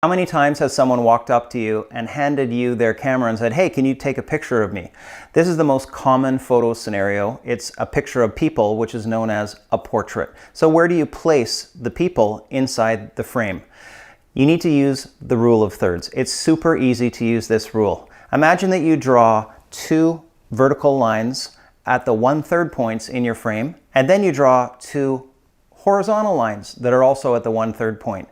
How many times has someone walked up to you and handed you their camera and said, "Hey, can you take a picture of me?" This is the most common photo scenario. It's a picture of people, which is known as a portrait. So where do you place the people inside the frame? You need to use the rule of thirds. It's super easy to use this rule. Imagine that you draw two vertical lines at the 1/3 points in your frame, and then you draw two horizontal lines that are also at the 1/3 point.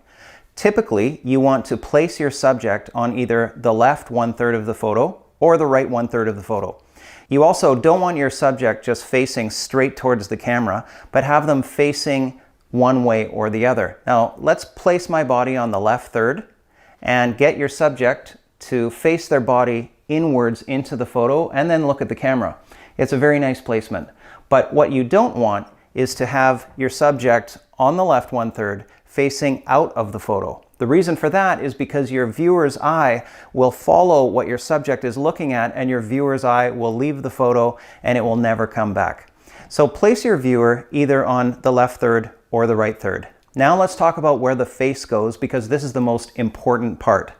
Typically, you want to place your subject on either the left 1/3 of the photo or the right 1/3 of the photo. You also don't want your subject just facing straight towards the camera, but have them facing one way or the other. Now, let's place my body on the left third and get your subject to face their body inwards into the photo and then look at the camera. It's a very nice placement. But what you don't want is to have your subject on the left 1/3 facing out of the photo. The reason for that is because your viewer's eye will follow what your subject is looking at, and your viewer's eye will leave the photo and it will never come back. So place your viewer either on the left third or the right third. Now let's talk about where the face goes, because this is the most important part.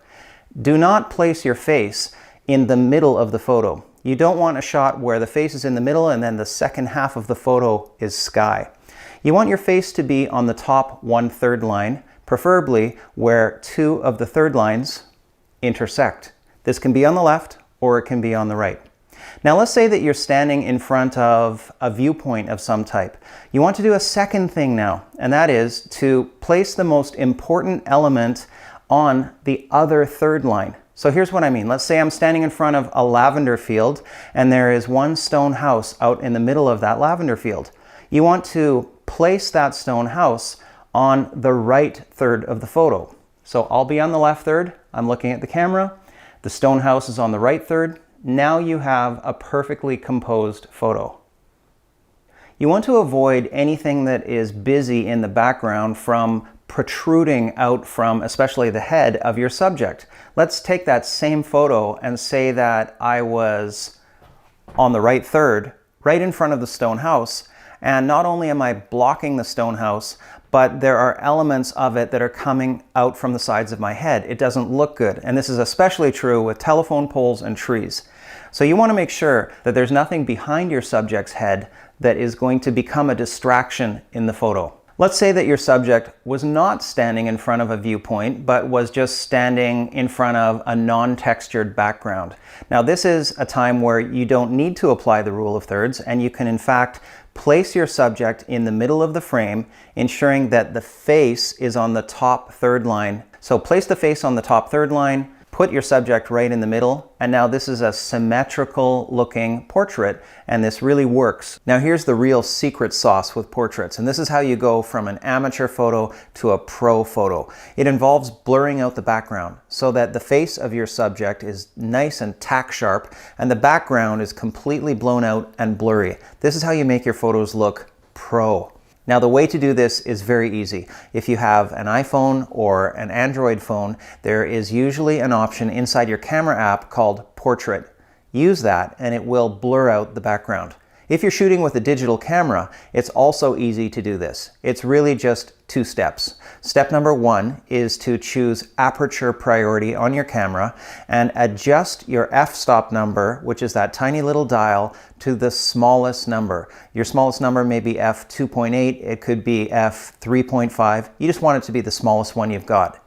Do not place your face in the middle of the photo. You don't want a shot where the face is in the middle and then the second half of the photo is sky. You want your face to be on the top 1/3 line, preferably where two of the third lines intersect. This can be on the left or it can be on the right. Now let's say that you're standing in front of a viewpoint of some type. You want to do a second thing now, and that is to place the most important element on the other third line. So here's what I mean. Let's say I'm standing in front of a lavender field and there is one stone house out in the middle of that lavender field. You want to place that stone house on the right third of the photo. So I'll be on the left third, I'm looking at the camera, the stone house is on the right third. Now you have a perfectly composed photo. You want to avoid anything that is busy in the background from protruding out from especially the head of your subject. Let's take that same photo and say that I was on the right third, right in front of the stone house. And not only am I blocking the stone house, but there are elements of it that are coming out from the sides of my head. It doesn't look good. And this is especially true with telephone poles and trees. So you want to make sure that there's nothing behind your subject's head that is going to become a distraction in the photo. Let's say that your subject was not standing in front of a viewpoint, but was just standing in front of a non-textured background. Now this is a time where you don't need to apply the rule of thirds, and you can in fact place your subject in the middle of the frame, ensuring that the face is on the top third line. So place the face on the top third line, put your subject right in the middle, and now this is a symmetrical looking portrait, and this really works. Now here's the real secret sauce with portraits, and this is how you go from an amateur photo to a pro photo. It involves blurring out the background so that the face of your subject is nice and tack sharp, and the background is completely blown out and blurry. This is how you make your photos look pro. Now the way to do this is very easy. If you have an iPhone or an Android phone, there is usually an option inside your camera app called Portrait. Use that and it will blur out the background. If you're shooting with a digital camera, it's also easy to do this. It's really just 2 steps. Step number 1 is to choose aperture priority on your camera and adjust your f-stop number, which is that tiny little dial, to the smallest number. Your smallest number may be f2.8, it could be f3.5. You just want it to be the smallest one you've got.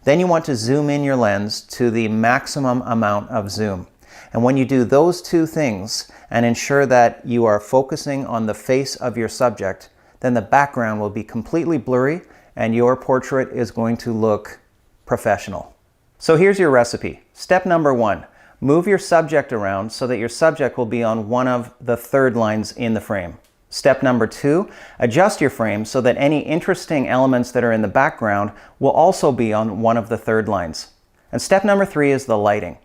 Then you want to zoom in your lens to the maximum amount of zoom. And when you do those 2 things and ensure that you are focusing on the face of your subject, then the background will be completely blurry and your portrait is going to look professional. So here's your recipe. Step number 1, move your subject around so that your subject will be on one of the third lines in the frame. Step number 2, adjust your frame so that any interesting elements that are in the background will also be on one of the third lines. And step number 3 is the lighting.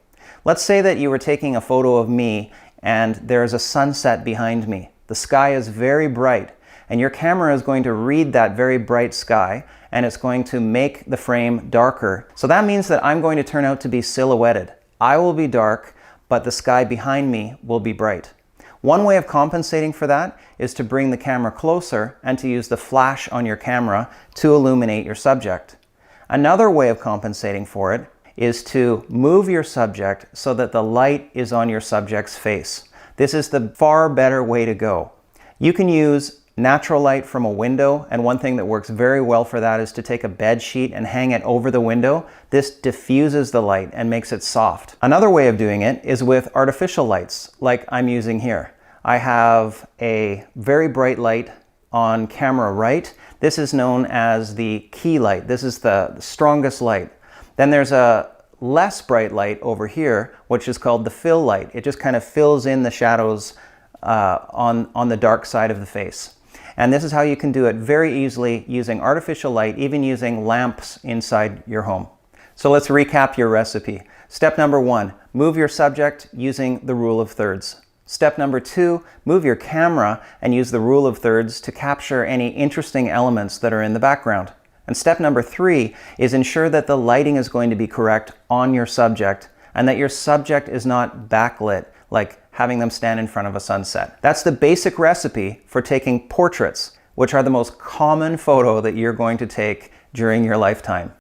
Let's say that you were taking a photo of me and there's a sunset behind me. The sky is very bright and your camera is going to read that very bright sky and it's going to make the frame darker. So that means that I'm going to turn out to be silhouetted. I will be dark, but the sky behind me will be bright. One way of compensating for that is to bring the camera closer and to use the flash on your camera to illuminate your subject. Another way of compensating for it is to move your subject so that the light is on your subject's face. This is the far better way to go. You can use natural light from a window, and one thing that works very well for that is to take a bed sheet and hang it over the window. This diffuses the light and makes it soft. Another way of doing it is with artificial lights, like I'm using here. I have a very bright light on camera right. This is known as the key light. This is the strongest light. Then there's a less bright light over here, which is called the fill light. It just kind of fills in the shadows on the dark side of the face. And this is how you can do it very easily using artificial light, even using lamps inside your home. So let's recap your recipe. Step number 1, move your subject using the rule of thirds. Step number 2, move your camera and use the rule of thirds to capture any interesting elements that are in the background. And step number 3 is ensure that the lighting is going to be correct on your subject and that your subject is not backlit, like having them stand in front of a sunset. That's the basic recipe for taking portraits, which are the most common photo that you're going to take during your lifetime.